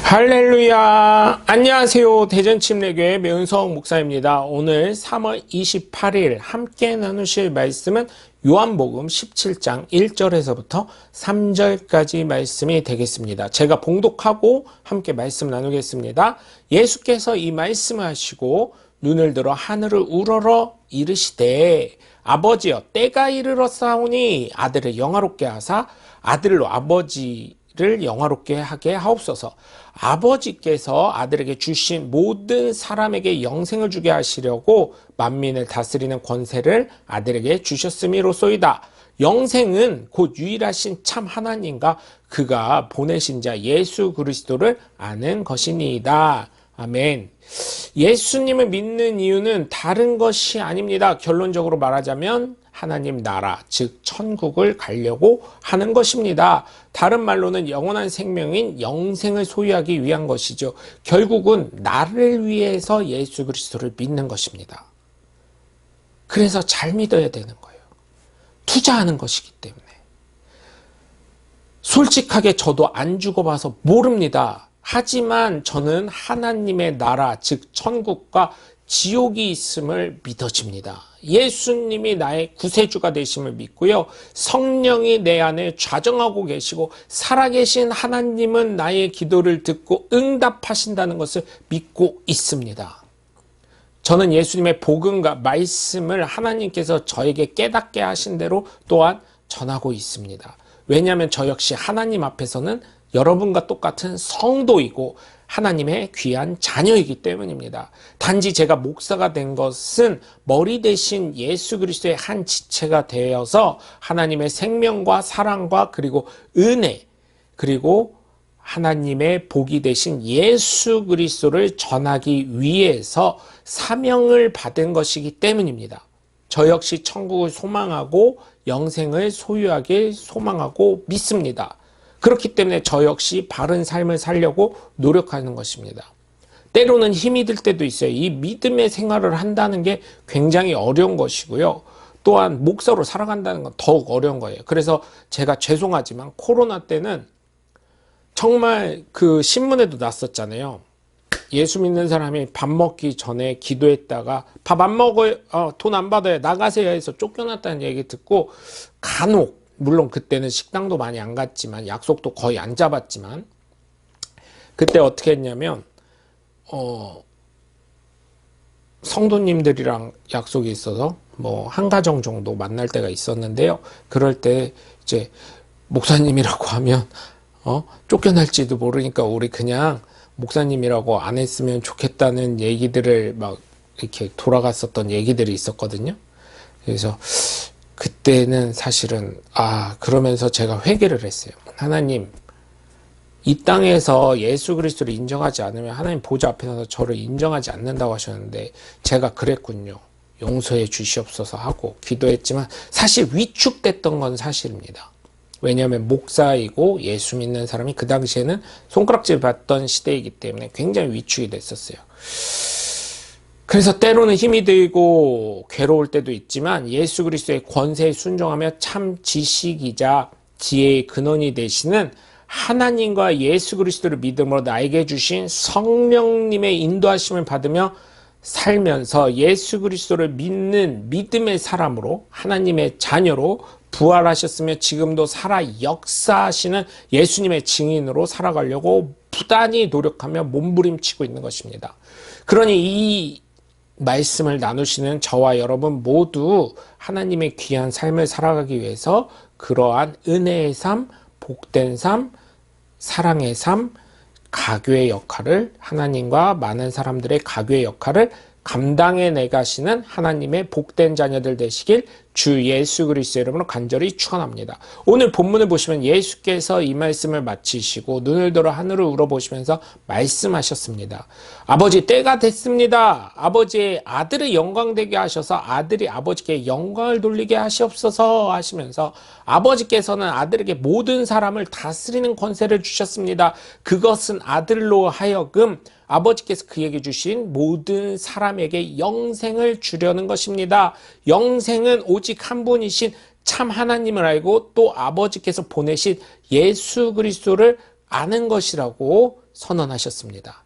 할렐루야. 안녕하세요. 대전침례교회 매운성 목사입니다. 오늘 3월 28일 함께 나누실 말씀은 요한복음 17장 1절에서부터 3절까지 말씀이 되겠습니다. 제가 봉독하고 함께 말씀 나누겠습니다. 예수께서 이 말씀을 하시고 눈을 들어 하늘을 우러러 이르시되 아버지여 때가 이르렀사오니 아들을 영화롭게 하사 아들로 아버지를 영화롭게 하게 하옵소서. 아버지께서 아들에게 주신 모든 사람에게 영생을 주게 하시려고 만민을 다스리는 권세를 아들에게 주셨음이로소이다. 영생은 곧 유일하신 참 하나님과 그가 보내신 자 예수 그리스도를 아는 것이니이다. 아멘. 예수님을 믿는 이유는 다른 것이 아닙니다. 결론적으로 말하자면 하나님 나라, 즉 천국을 가려고 하는 것입니다. 다른 말로는 영원한 생명인 영생을 소유하기 위한 것이죠. 결국은 나를 위해서 예수 그리스도를 믿는 것입니다. 그래서 잘 믿어야 되는 거예요. 투자하는 것이기 때문에. 솔직하게 저도 안 죽어봐서 모릅니다. 하지만 저는 하나님의 나라, 즉 천국과 지옥이 있음을 믿어집니다. 예수님이 나의 구세주가 되심을 믿고요. 성령이 내 안에 좌정하고 계시고 살아계신 하나님은 나의 기도를 듣고 응답하신다는 것을 믿고 있습니다. 저는 예수님의 복음과 말씀을 하나님께서 저에게 깨닫게 하신 대로 또한 전하고 있습니다. 왜냐하면 저 역시 하나님 앞에서는 여러분과 똑같은 성도이고 하나님의 귀한 자녀이기 때문입니다. 단지 제가 목사가 된 것은 머리 대신 예수 그리스도의 한 지체가 되어서 하나님의 생명과 사랑과 그리고 은혜 그리고 하나님의 복이 되신 예수 그리스도를 전하기 위해서 사명을 받은 것이기 때문입니다. 저 역시 천국을 소망하고 영생을 소유하길 소망하고 믿습니다. 그렇기 때문에 저 역시 바른 삶을 살려고 노력하는 것입니다. 때로는 힘이 들 때도 있어요. 이 믿음의 생활을 한다는 게 굉장히 어려운 것이고요. 또한 목사로 살아간다는 건 더욱 어려운 거예요. 그래서 제가 죄송하지만 코로나 때는 정말 그 신문에도 났었잖아요. 예수 믿는 사람이 밥 먹기 전에 기도했다가 밥 안 먹어요, 돈 안 받아요, 나가세요 해서 쫓겨났다는 얘기 듣고 간혹, 물론 그때는 식당도 많이 안 갔지만 약속도 거의 안 잡았지만 그때 어떻게 했냐면 성도님들이랑 약속이 있어서 뭐 한 가정 정도 만날 때가 있었는데요. 그럴 때 이제 목사님이라고 하면 쫓겨날지도 모르니까 우리 그냥 목사님이라고 안 했으면 좋겠다는 얘기들을 막 이렇게 돌아갔었던 얘기들이 있었거든요. 그래서 그때는 사실은 그러면서 제가 회개를 했어요. 하나님, 이 땅에서 예수 그리스도를 인정하지 않으면 하나님 보좌 앞에서 저를 인정하지 않는다고 하셨는데 제가 그랬군요. 용서해 주시옵소서 하고 기도했지만 사실 위축됐던 건 사실입니다. 왜냐하면 목사이고 예수 믿는 사람이 그 당시에는 손가락질 받던 시대이기 때문에 굉장히 위축이 됐었어요. 그래서 때로는 힘이 들고 괴로울 때도 있지만 예수 그리스도의 권세에 순종하며 참 지식이자 지혜의 근원이 되시는 하나님과 예수 그리스도를 믿음으로 나에게 주신 성령님의 인도하심을 받으며 살면서 예수 그리스도를 믿는 믿음의 사람으로 하나님의 자녀로 부활하셨으며 지금도 살아 역사하시는 예수님의 증인으로 살아가려고 부단히 노력하며 몸부림치고 있는 것입니다. 그러니 이 말씀을 나누시는 저와 여러분 모두 하나님의 귀한 삶을 살아가기 위해서 그러한 은혜의 삶, 복된 삶, 사랑의 삶, 가교의 역할을 하나님과 많은 사람들의 가교의 역할을 감당해 내가시는 하나님의 복된 자녀들 되시길 주 예수 그리스도의 이름으로 간절히 축원합니다. 오늘 본문을 보시면 예수께서 이 말씀을 마치시고 눈을 들어 하늘을 우러보시면서 말씀하셨습니다. 아버지, 때가 됐습니다. 아버지의 아들의 영광되게 하셔서 아들이 아버지께 영광을 돌리게 하시옵소서 하시면서 아버지께서는 아들에게 모든 사람을 다스리는 권세를 주셨습니다. 그것은 아들로 하여금 아버지께서 그에게 주신 모든 사람에게 영생을 주려는 것입니다. 영생은 오직 한 분이신 참 하나님을 알고 또 아버지께서 보내신 예수 그리스도를 아는 것이라고 선언하셨습니다.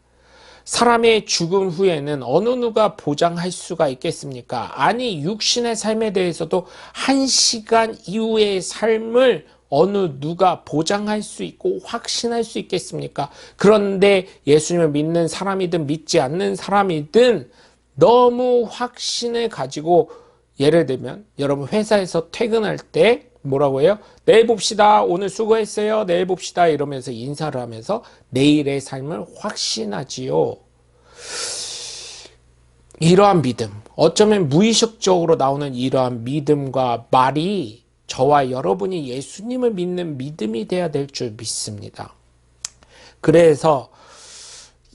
사람의 죽음 후에는 어느 누가 보장할 수가 있겠습니까? 아니, 육신의 삶에 대해서도 1시간 이후의 삶을 어느 누가 보장할 수 있고 확신할 수 있겠습니까? 그런데 예수님을 믿는 사람이든 믿지 않는 사람이든 너무 확신을 가지고, 예를 들면 여러분 회사에서 퇴근할 때 뭐라고 해요? 내일 봅시다. 오늘 수고했어요. 내일 봅시다. 이러면서 인사를 하면서 내일의 삶을 확신하지요. 이러한 믿음, 어쩌면 무의식적으로 나오는 이러한 믿음과 말이 저와 여러분이 예수님을 믿는 믿음이 돼야 될 줄 믿습니다. 그래서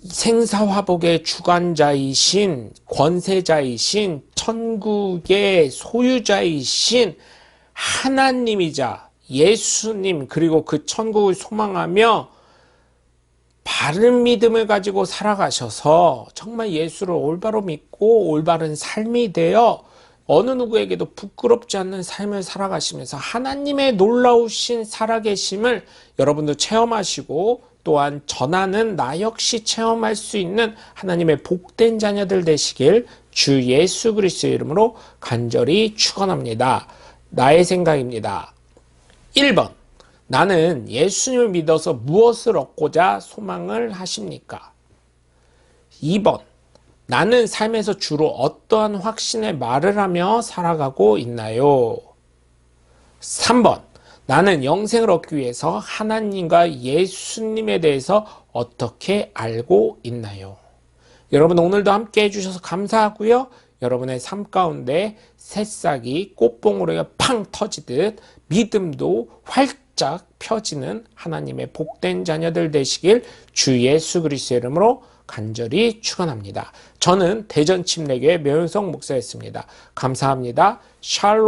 생사화복의 주관자이신, 권세자이신, 천국의 소유자이신 하나님이자 예수님, 그리고 그 천국을 소망하며 바른 믿음을 가지고 살아가셔서 정말 예수를 올바로 믿고 올바른 삶이 되어 어느 누구에게도 부끄럽지 않는 삶을 살아가시면서 하나님의 놀라우신 살아계심을 여러분도 체험하시고 또한 전하는 나 역시 체험할 수 있는 하나님의 복된 자녀들 되시길 주 예수 그리스도의 이름으로 간절히 축원합니다. 나의 생각입니다. 1번, 나는 예수님을 믿어서 무엇을 얻고자 소망을 하십니까? 2번, 나는 삶에서 주로 어떠한 확신의 말을 하며 살아가고 있나요? 3번, 나는 영생을 얻기 위해서 하나님과 예수님에 대해서 어떻게 알고 있나요? 여러분, 오늘도 함께 해주셔서 감사하고요. 여러분의 삶 가운데 새싹이 꽃봉오리가 팡 터지듯 믿음도 활짝 펴지는 하나님의 복된 자녀들 되시길 주 예수 그리스도의 이름으로 간절히 축원합니다. 저는 대전침례교회 묘윤석 목사였습니다. 감사합니다. 샬롬.